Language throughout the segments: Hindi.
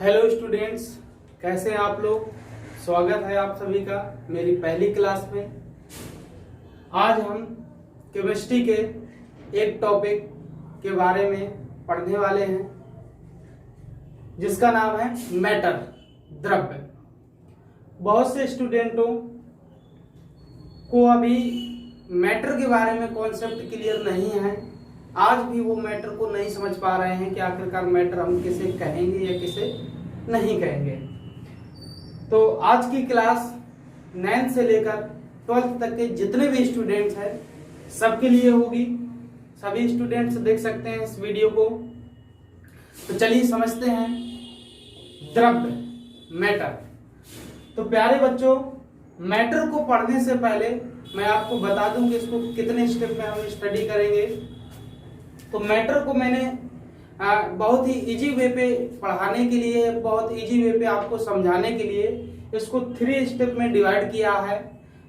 हेलो स्टूडेंट्स, कैसे हैं आप लोग। स्वागत है आप सभी का मेरी पहली क्लास में। आज हम केमिस्ट्री के एक टॉपिक के बारे में पढ़ने वाले हैं जिसका नाम है मैटर, द्रव्य। बहुत से स्टूडेंटों को अभी मैटर के बारे में कॉन्सेप्ट क्लियर नहीं है। आज भी वो मैटर को नहीं समझ पा रहे हैं कि आखिरकार मैटर हम किसे कहेंगे या किसे नहीं कहेंगे। तो आज की क्लास 9th से लेकर 12th तक के जितने भी स्टूडेंट्स हैं सबके लिए होगी। सभी स्टूडेंट्स देख सकते हैं इस वीडियो को। तो चलिए समझते हैं द्रव्य, मैटर। तो प्यारे बच्चों, मैटर को पढ़ने से पहले मैं आपको बता दूं कि इसको कितने स्टेप में हम स्टडी करेंगे। तो मैटर को मैंने बहुत ही इजी वे पे पढ़ाने के लिए, बहुत इजी वे पे आपको समझाने के लिए इसको 3 स्टेप में डिवाइड किया है।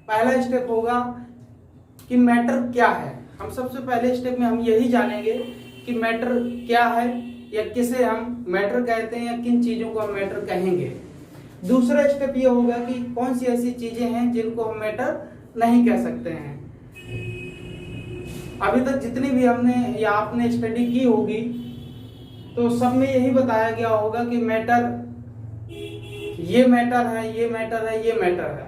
पहला स्टेप होगा कि मैटर क्या है। हम सबसे पहले स्टेप में हम यही जानेंगे कि मैटर क्या है या किसे हम मैटर कहते हैं या किन चीजों को हम मैटर कहेंगे। दूसरा स्टेप ये होगा कि कौन सी ऐसी चीजें हैं जिनको हम मैटर नहीं कह सकते हैं। अभी तक जितनी भी हमने या आपने स्टडी की होगी तो सब में यही बताया गया होगा कि मैटर, ये मैटर है, ये मैटर है, ये मैटर है।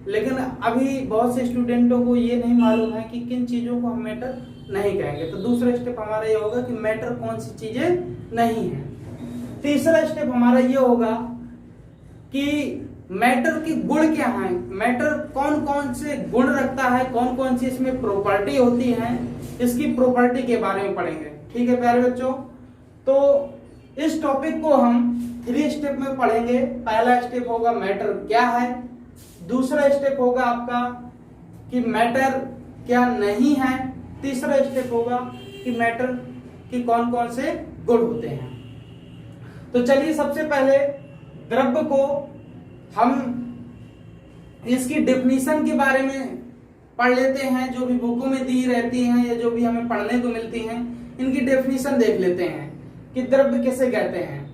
लेकिन अभी बहुत से स्टूडेंटों को ये नहीं मालूम है कि किन चीजों को हम मैटर नहीं कहेंगे। तो दूसरा स्टेप हमारा ये होगा कि मैटर कौन सी चीजें नहीं है। तीसरा स्टेप हमारा ये होगा कि मैटर की गुण क्या है, मैटर कौन कौन से गुण रखता है, कौन कौन सी इसमें प्रॉपर्टी होती है, इसकी प्रॉपर्टी के बारे में पढ़ेंगे। ठीक है प्यारे बच्चों, तो इस टॉपिक को हम 3 स्टेप में पढ़ेंगे। पहला स्टेप होगा मैटर क्या है। दूसरा स्टेप होगा आपका कि मैटर क्या नहीं है। तीसरा स्टेप होगा कि मैटर की कौन कौन से गुण होते हैं। तो चलिए सबसे पहले द्रव्य को हम इसकी डेफिनेशन के बारे में पढ़ लेते हैं। जो भी बुकों में दी रहती हैं या जो भी हमें पढ़ने को मिलती हैं, इनकी डेफिनेशन देख लेते हैं कि द्रव्य किसे कहते हैं।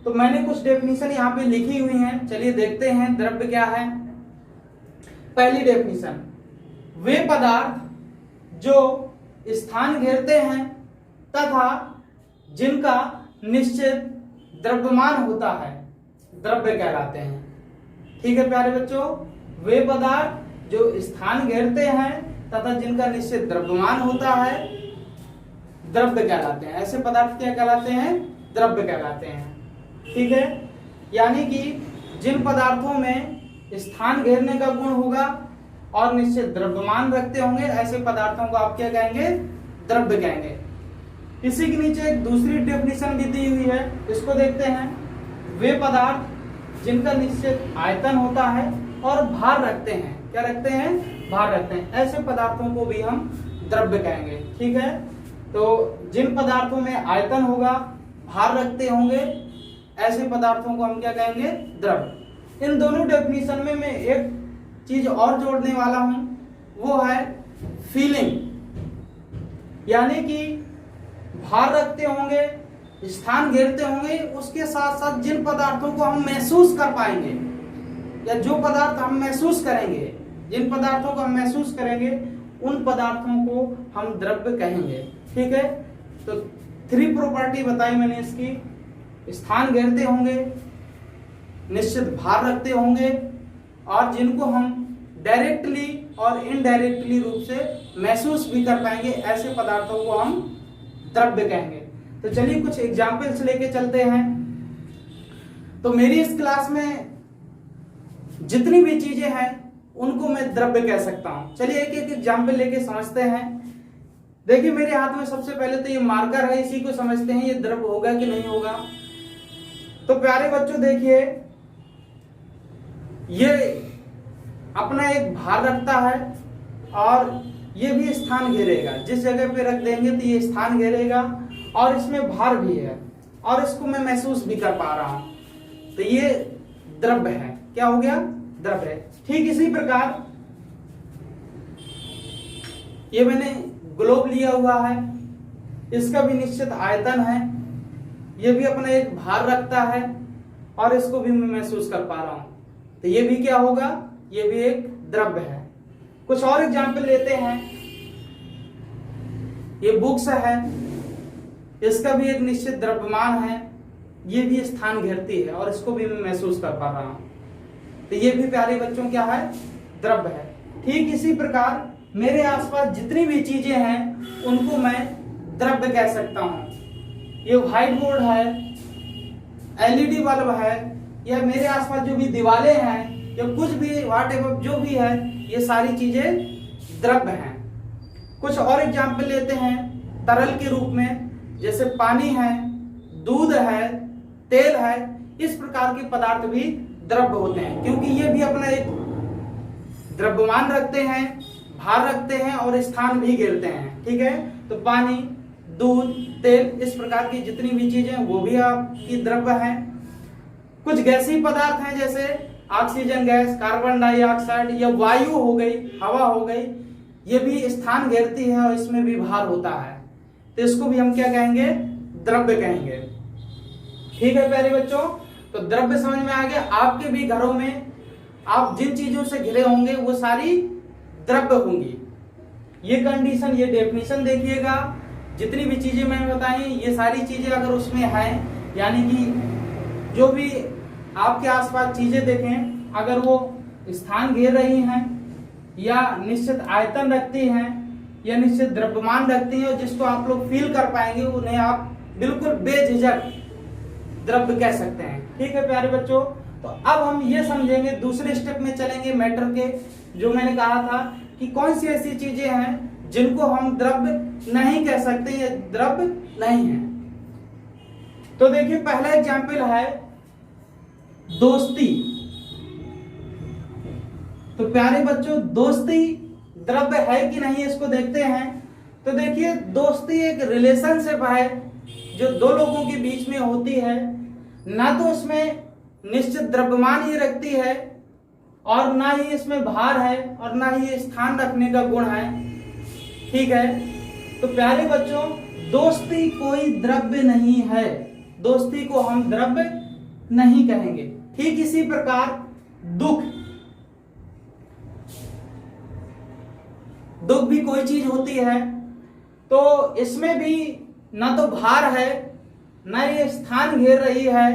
तो मैंने कुछ डेफिनेशन यहाँ पे लिखी हुई हैं, चलिए देखते हैं द्रव्य क्या है। पहली डेफिनेशन, वे पदार्थ जो स्थान घेरते हैं तथा जिनका निश्चित द्रव्यमान होता है द्रव्य कहलाते हैं। ठीक है प्यारे बच्चों, वे पदार्थ जो स्थान घेरते हैं तथा जिनका निश्चित द्रव्यमान होता है द्रव्य कहलाते हैं। ऐसे पदार्थ क्या कहलाते हैं? द्रव्य कहलाते हैं। ठीक है, यानी कि जिन पदार्थों में स्थान घेरने का गुण होगा और निश्चित द्रव्यमान रखते होंगे, ऐसे पदार्थों को आप क्या कहेंगे? द्रव्य कहेंगे। इसी के नीचे एक दूसरी डेफिनेशन भी दी हुई है, इसको देखते हैं। वे पदार्थ जिनका निश्चित आयतन होता है और भार रखते हैं। क्या रखते हैं? भार रखते हैं। ऐसे पदार्थों को भी हम द्रव्य कहेंगे। ठीक है, तो जिन पदार्थों में आयतन होगा, भार रखते होंगे, ऐसे पदार्थों को हम क्या कहेंगे? द्रव्य। इन दोनों डेफिनेशन में मैं एक चीज और जोड़ने वाला हूं, वो है फीलिंग। यानी कि भार रखते होंगे, स्थान घेरते होंगे, उसके साथ साथ जिन पदार्थों को हम महसूस कर पाएंगे या जो पदार्थ हम महसूस करेंगे, जिन पदार्थों को हम महसूस करेंगे उन पदार्थों को हम द्रव्य कहेंगे। ठीक है, तो 3 प्रॉपर्टी बताई मैंने इसकी। स्थान घेरते होंगे, निश्चित भार रखते होंगे और जिनको हम डायरेक्टली और इनडायरेक्टली रूप से महसूस भी कर पाएंगे, ऐसे पदार्थों को हम द्रव्य कहेंगे। तो चलिए कुछ एग्जाम्पल्स लेके चलते हैं। तो मेरी इस क्लास में जितनी भी चीजें हैं उनको मैं द्रव्य कह सकता हूं। चलिए एक एक एग्जाम्पल लेके समझते हैं। देखिए मेरे हाथ में सबसे पहले तो ये मार्कर है, इसी को समझते हैं ये द्रव्य होगा कि नहीं होगा। तो प्यारे बच्चों देखिए, ये अपना एक भार रखता है और ये भी स्थान घेरेगा। जिस जगह पे रख देंगे तो ये स्थान घेरेगा और इसमें भार भी है और इसको मैं महसूस भी कर पा रहा हूं, तो ये द्रव्य है। क्या हो गया? द्रव्य है। ठीक इसी प्रकार ये मैंने ग्लोब लिया हुआ है, इसका भी निश्चित आयतन है, ये भी अपना एक भार रखता है और इसको भी मैं महसूस कर पा रहा हूं, तो ये भी क्या होगा, ये भी एक द्रव्य है। कुछ और एग्जाम्पल लेते हैं। ये बुक्स है, इसका भी एक निश्चित द्रव्यमान है, ये भी स्थान घेरती है और इसको भी मैं महसूस कर पा रहा हूं, तो ये भी प्यारे बच्चों क्या है, द्रव्य है। ठीक इसी प्रकार मेरे आसपास जितनी भी चीजें हैं उनको मैं द्रव्य कह सकता हूं। ये व्हाइट बोर्ड है, एलईडी बल्ब है, या मेरे आसपास जो भी दीवारें हैं या कुछ भी व्हाटएवर जो भी है, ये सारी चीजें द्रव्य हैं। कुछ और एग्जाम्पल लेते हैं तरल के रूप में, जैसे पानी है, दूध है, तेल है, इस प्रकार के पदार्थ भी द्रव्य होते हैं, क्योंकि ये भी अपना एक द्रव्यमान रखते हैं, भार रखते हैं और स्थान भी घेरते हैं। ठीक है, तो पानी, दूध, तेल, इस प्रकार की जितनी भी चीजें वो भी आपकी द्रव्य हैं। कुछ गैसीय पदार्थ हैं, जैसे ऑक्सीजन गैस, कार्बन डाइऑक्साइड, या वायु हो गई, हवा हो गई, ये भी स्थान घेरती है और इसमें भी भार होता है, तो इसको भी हम क्या कहेंगे, द्रव्य कहेंगे। ठीक है प्यारे बच्चों, तो द्रव्य समझ में आ गया। आपके भी घरों में आप जिन चीजों से घिरे होंगे वो सारी द्रव्य होंगी। ये कंडीशन, ये डेफिनेशन देखिएगा, जितनी भी चीजें मैंने बताई ये सारी चीजें अगर उसमें हैं, यानी कि जो भी आपके आसपास चीजें देखें, अगर वो स्थान घेर रही हैं या निश्चित आयतन रखती हैं या निश्चित द्रव्यमान रखती हैं, और जिसको आप लोग फील कर पाएंगे, उन्हें आप बिल्कुल बेझिझक द्रव्य कह सकते हैं। ठीक है प्यारे बच्चों, तो अब हम ये समझेंगे, दूसरे स्टेप में चलेंगे मैटर के, जो मैंने कहा था कि कौन सी ऐसी चीजें हैं जिनको हम द्रव्य नहीं कह सकते, ये द्रव्य नहीं है। तो देखिए पहला एग्जाम्पल है दोस्ती। तो प्यारे बच्चों, दोस्ती द्रव्य है कि नहीं इसको देखते हैं। तो देखिए दोस्ती एक रिलेशनशिप है जो दो लोगों के बीच में होती है, ना तो उसमें निश्चित द्रव्यमान ही रखती है और ना ही इसमें भार है और ना ही स्थान रखने का गुण है। ठीक है, तो प्यारे बच्चों, दोस्ती कोई द्रव्य नहीं है, दोस्ती को हम द्रव्य नहीं कहेंगे। ठीक इसी प्रकार दुख, दुख भी कोई चीज होती है, तो इसमें भी ना तो भार है, ना ये स्थान घेर रही है,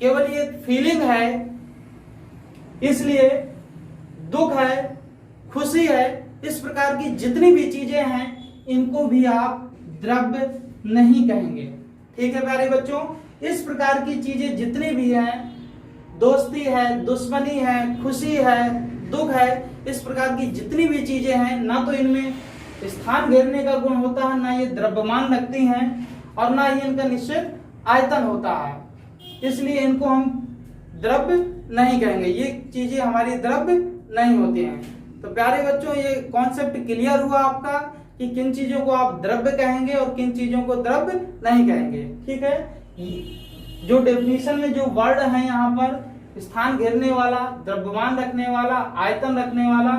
केवल ये फीलिंग है। इसलिए दुख है, खुशी है, इस प्रकार की जितनी भी चीजें हैं इनको भी आप द्रव्य नहीं कहेंगे। ठीक है प्यारे बच्चों, इस प्रकार की चीजें जितनी भी हैं, दोस्ती है, दुश्मनी है, खुशी है, दुख है, इस प्रकार की जितनी भी चीजें हैं, ना तो इनमें स्थान घेरने का गुण होता है, ना ये द्रव्यमान रखती हैं और ना ही इनका निश्चित आयतन होता है, इसलिए इनको हम द्रव्य नहीं कहेंगे। ये चीजें हमारी द्रव्य नहीं होती हैं। तो प्यारे बच्चों, ये कॉन्सेप्ट क्लियर हुआ आपका कि किन चीजों को आप द्रव्य कहेंगे और किन चीजों को द्रव्य नहीं कहेंगे। ठीक है, जो डेफिनेशन में जो वर्ड है यहाँ पर, स्थान घेरने वाला, द्रव्यमान रखने वाला, आयतन रखने वाला,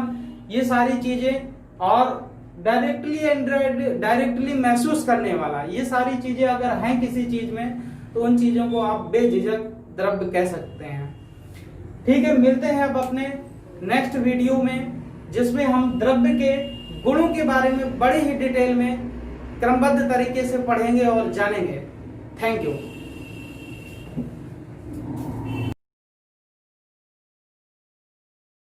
ये सारी चीजें, और डायरेक्टली महसूस करने वाला, ये सारी चीजें अगर हैं किसी चीज में, तो उन चीजों को आप बेझिझक द्रव्य कह सकते हैं। ठीक है, मिलते हैं अब अपने नेक्स्ट वीडियो में, जिसमें हम द्रव्य के गुणों के बारे में बड़े ही डिटेल में क्रमबद्ध तरीके से पढ़ेंगे और जानेंगे। Thank you.